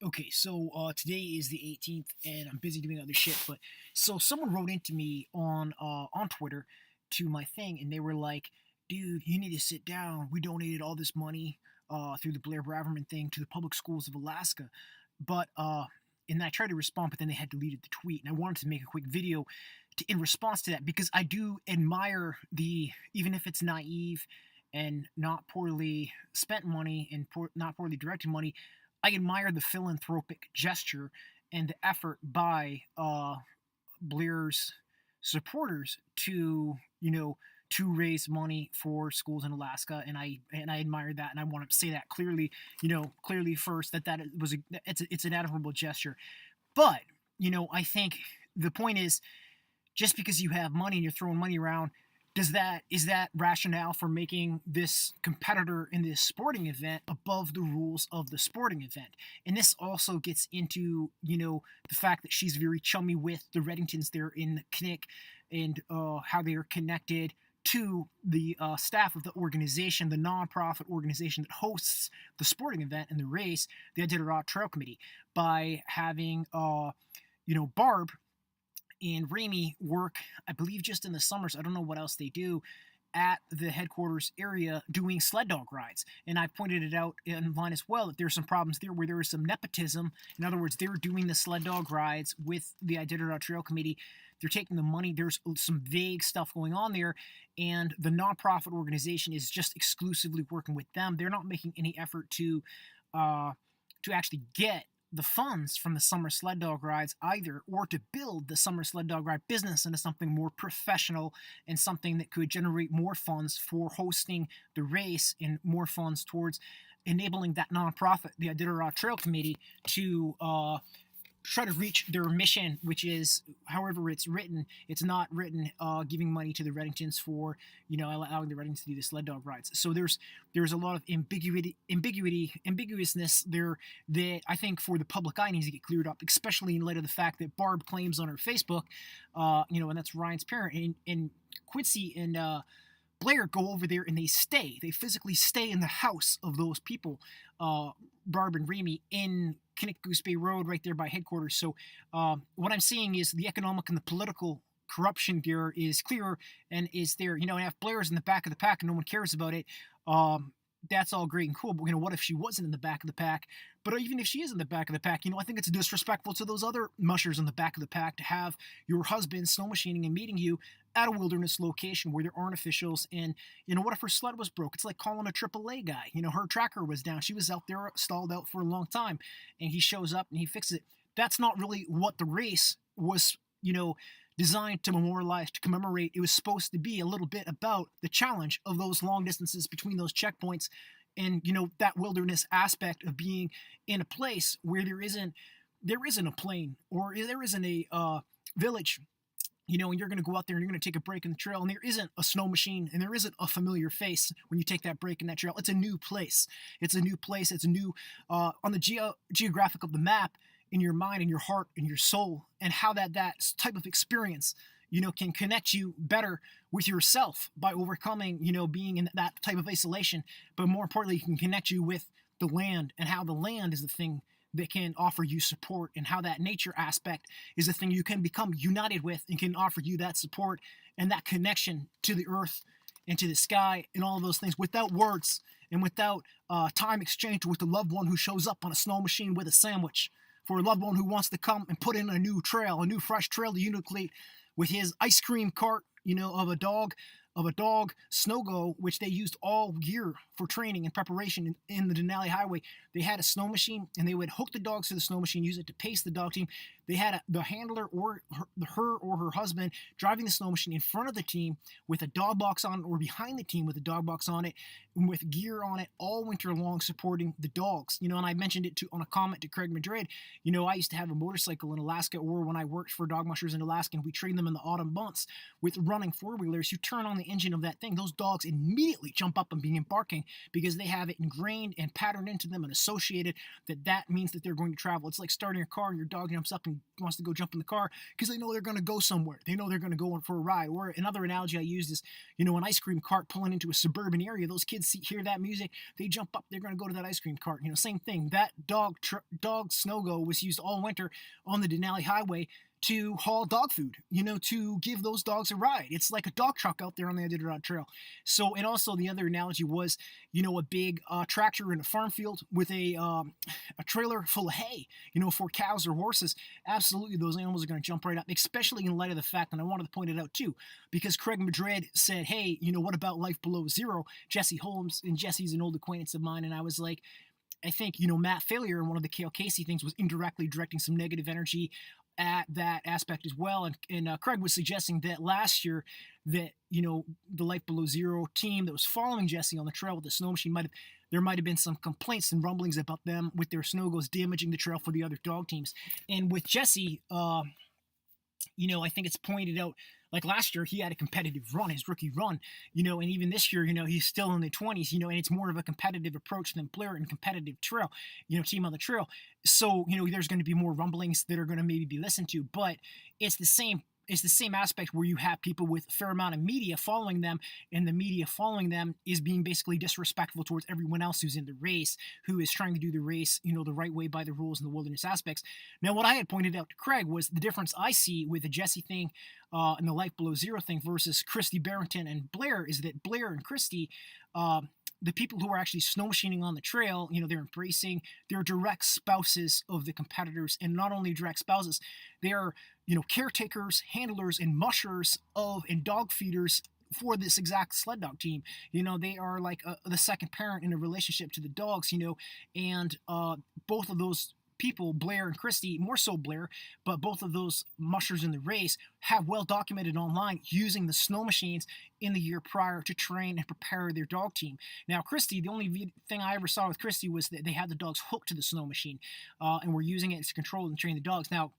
Okay, so today is the 18th, and I'm busy doing other shit. But so someone wrote into me on Twitter to my thing, and they were like, "Dude, you need to sit down. We donated all this money through the Blair Braverman thing to the public schools of Alaska." But and I tried to respond, but then they had deleted the tweet, and I wanted to make a quick video in response to that because I do admire even if it's naive and not poorly spent money and not poorly directed money. I admire the philanthropic gesture and the effort by Blair's supporters to raise money for schools in Alaska, and I admire that, and I want to say that clearly, clearly first it's an admirable gesture. But I think the point is, just because you have money and you're throwing money around, is that rationale for making this competitor in this sporting event above the rules of the sporting event? And this also gets into the fact that she's very chummy with the Reddingtons there in Knik, and how they are connected to the staff of the organization, the nonprofit organization that hosts the sporting event and the race, the Iditarod Trail Committee, by having Barb and Ramey work, I believe, just in the summers. I don't know what else they do at the headquarters area doing sled dog rides. And I pointed it out online as well that there's some problems there where there is some nepotism. In other words, they're doing the sled dog rides with the Iditarod Trail Committee. They're taking the money. There's some vague stuff going on there, and the nonprofit organization is just exclusively working with them. They're not making any effort to actually get the funds from the summer sled dog rides either, or to build the summer sled dog ride business into something more professional and something that could generate more funds for hosting the race and more funds towards enabling that nonprofit, the Iditarod Trail Committee, to try to reach their mission, which is, however it's written, it's not written giving money to the Reddingtons for allowing the Reddingtons to do the sled dog rides. So there's a lot of ambiguousness there that I think for the public eye needs to get cleared up, especially in light of the fact that Barb claims on her Facebook, and that's Ryan's parent, and Quincy and Blair go over there and they physically stay in the house of those people, Barb and Ramey, in Kinnick Goose Bay Road, right there by headquarters. So what I'm seeing is the economic and the political corruption there is clear and is there. And if Blair is in the back of the pack and no one cares about it, that's all great and cool. But what if she wasn't in the back of the pack? But even if she is in the back of the pack, I think it's disrespectful to those other mushers in the back of the pack to have your husband snow machining and meeting you at a wilderness location where there aren't officials. And what if her sled was broke? It's like calling a AAA guy. Her tracker was down. She was out there stalled out for a long time, and he shows up and he fixes it. That's not really what the race was, designed to memorialize, to commemorate. It was supposed to be a little bit about the challenge of those long distances between those checkpoints, and that wilderness aspect of being in a place where there isn't a plane, or there isn't a village, and you're going to go out there and you're going to take a break in the trail, and there isn't a snow machine and there isn't a familiar face when you take that break in that trail. It's a new place. It's a new place. It's a new on the geographic of the map, in your mind and your heart and your soul, and how that type of experience can connect you better with yourself by overcoming being in that type of isolation. But more importantly, it can connect you with the land, and how the land is the thing that can offer you support, and how that nature aspect is the thing you can become united with and can offer you that support and that connection to the earth and to the sky and all of those things without words and without time exchanged with the loved one who shows up on a snow machine with a sandwich, for a loved one who wants to come and put in a new fresh trail to Uniclete with his ice cream cart, of a dog snow go, which they used all year for training and preparation in the Denali Highway. They had a snow machine, and they would hook the dogs to the snow machine, use it to pace the dog team. They had the handler or her or her husband driving the snow machine in front of the team with a dog box on it, or behind the team with a dog box on it, and with gear on it all winter long, supporting the dogs. And I mentioned it on a comment to Craig Madrid. I used to have a motorcycle in Alaska, or when I worked for dog mushers in Alaska, and we trained them in the autumn months with running four-wheelers. You turn on the engine of that thing, those dogs immediately jump up and begin barking, because they have it ingrained and patterned into them and associated that means that they're going to travel. It's like starting a car and your dog jumps up and wants to go jump in the car because they know they're going to go somewhere. They know they're going to go for a ride. Or another analogy I used is, an ice cream cart pulling into a suburban area. Those kids hear that music, they jump up, they're going to go to that ice cream cart. Same thing. That dog snow-go was used all winter on the Denali Highway to haul dog food, to give those dogs a ride. It's like a dog truck out there on the Iditarod Trail. So, and also the other analogy was, a big tractor in a farm field with a trailer full of hay, for cows or horses. Absolutely, those animals are going to jump right up, especially in light of the fact, and I wanted to point it out too, because Craig Madrid said, hey, what about life below zero? Jesse Holmes, and Jesse's an old acquaintance of mine, and I was like, I think, Matt Failure in one of the Kale Casey things was indirectly directing some negative energy at that aspect as well. And Craig was suggesting that last year that, the Life Below Zero team that was following Jesse on the trail with the snow machine there might have been some complaints and rumblings about them with their snow goes damaging the trail for the other dog teams. And with Jesse, I think it's pointed out, like last year, he had a competitive run, his rookie run, and even this year, he's still in the 20s, and it's more of a competitive approach than Blair and competitive trail, team on the trail. So, there's going to be more rumblings that are going to maybe be listened to, but it's the same aspect where you have people with a fair amount of media following them, and the media following them is being basically disrespectful towards everyone else who's in the race, who is trying to do the race, the right way by the rules and the wilderness aspects. Now, what I had pointed out to Craig was the difference I see with the Jesse thing and the Life Below Zero thing versus Christy Barrington and Blair is that Blair and Christy, the people who are actually snow machining on the trail, they're embracing, they're direct spouses of the competitors, and not only direct spouses, they are, caretakers, handlers, and mushers and dog feeders for this exact sled dog team. They are like the second parent in a relationship to the dogs, and both of those people, Blair and Christy, more so Blair, but both of those mushers in the race have well documented online using the snow machines in the year prior to train and prepare their dog team. Now, Christy, the only thing I ever saw with Christy was that they had the dogs hooked to the snow machine and were using it to control and train the dogs. Now,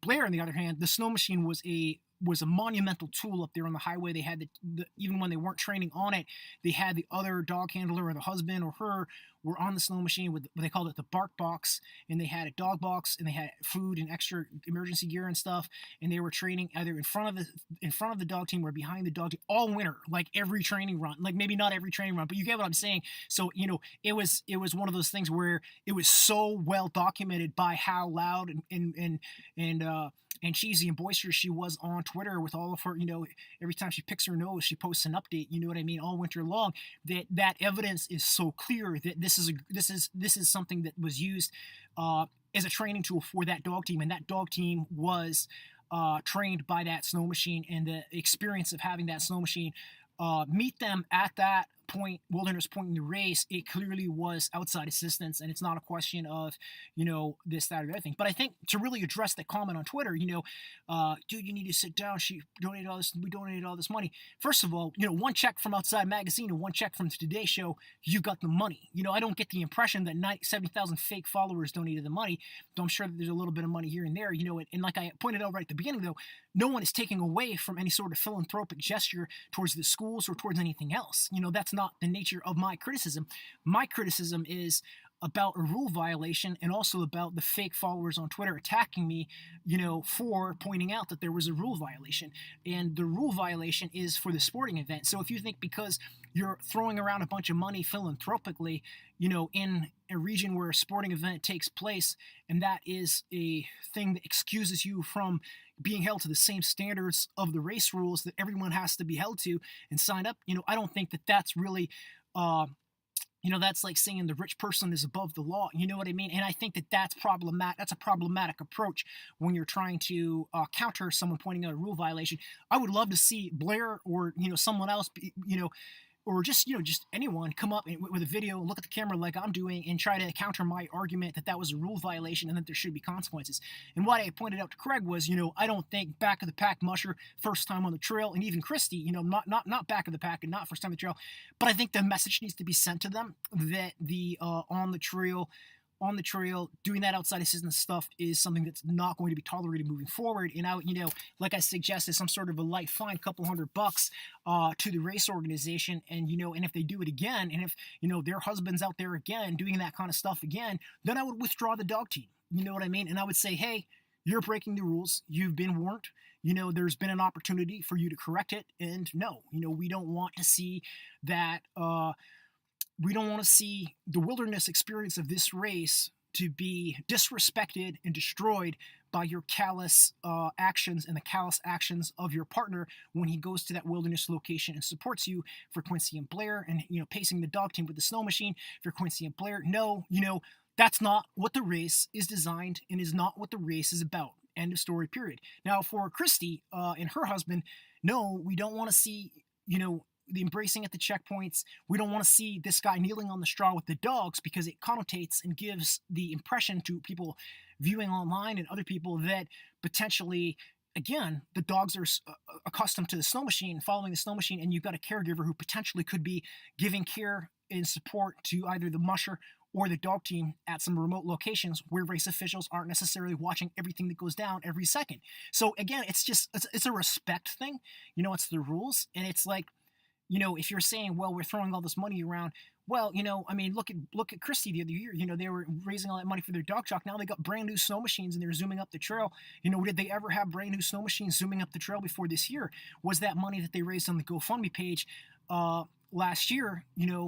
Blair, on the other hand, the snow machine was a monumental tool up there on the highway. They had even when they weren't training on it, they had the other dog handler or the husband or her were on the snow machine with what they called it the bark box, and they had a dog box, and they had food and extra emergency gear and stuff, and they were training either in front of the dog team or behind the dog team all winter, like every training run, like maybe not every training run, but you get what I'm saying. So it was one of those things where it was so well documented by how loud and cheesy and boisterous she was on Twitter with all of her, every time she picks her nose, she posts an update, all winter long, that evidence is so clear that this is something that was used as a training tool for that dog team, and that dog team was trained by that snow machine, and the experience of having that snow machine meet them at that wilderness point in the race, it clearly was outside assistance, and it's not a question of, this, that, or the other thing. But I think to really address that comment on Twitter, dude, you need to sit down. We donated all this money. First of all, one check from Outside Magazine and one check from the Today Show, you got the money. I don't get the impression that 70,000 fake followers donated the money, though I'm sure that there's a little bit of money here and there, and like I pointed out right at the beginning, though, no one is taking away from any sort of philanthropic gesture towards the schools or towards anything else. That's not the nature of my criticism. My criticism is about a rule violation and also about the fake followers on Twitter attacking me, for pointing out that there was a rule violation. And the rule violation is for the sporting event. So if you think because you're throwing around a bunch of money philanthropically, in a region where a sporting event takes place, and that is a thing that excuses you from being held to the same standards of the race rules that everyone has to be held to and signed up, I don't think that that's really that's like saying the rich person is above the law. You know what I mean? And I think that that's problematic. That's a problematic approach when you're trying to counter someone pointing out a rule violation. I would love to see Blair or someone else, or just anyone come up with a video, look at the camera like I'm doing, and try to counter my argument that was a rule violation and that there should be consequences. And what I pointed out to Craig was, I don't think back of the pack musher first time on the trail, and even Christy, not back of the pack and not first time on the trail, but I think the message needs to be sent to them that the on the trail, doing that outside assistance stuff is something that's not going to be tolerated moving forward. And like I suggested, some sort of a light fine, couple $100 to the race organization. And, and if they do it again, and if, their husband's out there again doing that kind of stuff again, then I would withdraw the dog team. You know what I mean? And I would say, hey, You're breaking the rules. You've been warned. There's been an opportunity for you to correct it. And no, we don't want to see that. We don't want to see the wilderness experience of this race to be disrespected and destroyed by your callous actions and the callous actions of your partner when he goes to that wilderness location and supports you. For Quincy and Blair, and pacing the dog team with the snow machine for Quincy and Blair, no, that's not what the race is designed and is not what the race is about. End of story, period. Now for Christy and her husband, no, we don't want to see the embracing at the checkpoints. We don't want to see this guy kneeling on the straw with the dogs, because it connotates and gives the impression to people viewing online and other people that potentially, again, the dogs are accustomed to the snow machine, following the snow machine, and you've got a caregiver who potentially could be giving care and support to either the musher or the dog team at some remote locations where race officials aren't necessarily watching everything that goes down every second. So again, it's a respect thing. It's the rules, and it's like, if you're saying, well, we're throwing all this money around, well, I mean, look at Christie the other year. They were raising all that money for their dog truck. Now they got brand new snow machines and they're zooming up the trail. Did they ever have brand new snow machines zooming up the trail before this year? Was that money that they raised on the GoFundMe page last year,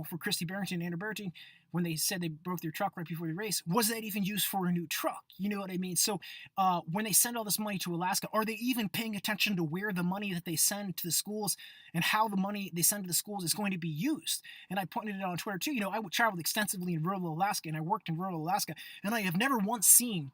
for Christy Barrington and Andrew Barrington, when they said they broke their truck right before the race, was that even used for a new truck? You know what I mean? So when they send all this money to Alaska, are they even paying attention to where the money that they send to the schools and how the money they send to the schools is going to be used? And I pointed it out on Twitter too. I traveled extensively in rural Alaska, and I worked in rural Alaska, and I have never once seen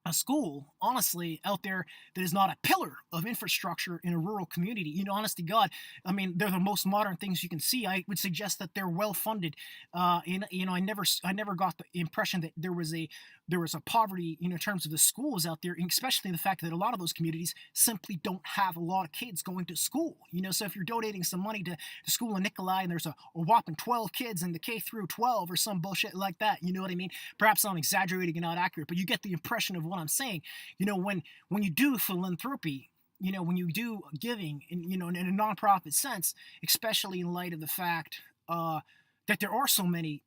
a school, honestly, out there that is not a pillar of infrastructure in a rural community. Honest to God, I mean, they're the most modern things you can see. I would suggest that they're well funded. And I never got the impression that there was a poverty, in terms of the schools out there, and especially the fact that a lot of those communities simply don't have a lot of kids going to school. So if you're donating some money to the school in Nikolai and there's a whopping 12 kids in the K through 12 or some bullshit like that, you know what I mean? Perhaps I'm exaggerating and not accurate, but you get the impression of what I'm saying. When you do philanthropy, when you do giving in a nonprofit sense, especially in light of the fact that there are so many,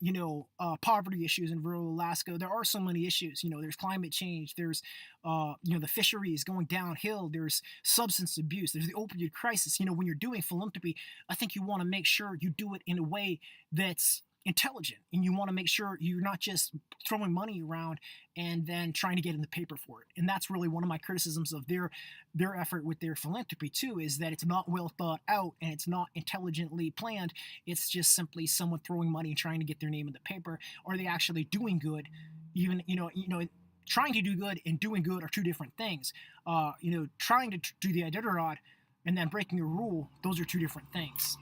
poverty issues in rural Alaska. There are so many issues. There's climate change. There's, the fisheries going downhill. There's substance abuse. There's the opioid crisis. When you're doing philanthropy, I think you want to make sure you do it in a way that's intelligent, and you want to make sure you're not just throwing money around and then trying to get in the paper for it. And that's really one of my criticisms of their effort with their philanthropy too, is that it's not well thought out and it's not intelligently planned. It's just simply someone throwing money and trying to get their name in the paper. Are they actually doing good? Even trying to do good and doing good are two different things. Trying to do the Iditarod and then breaking a rule, those are two different things.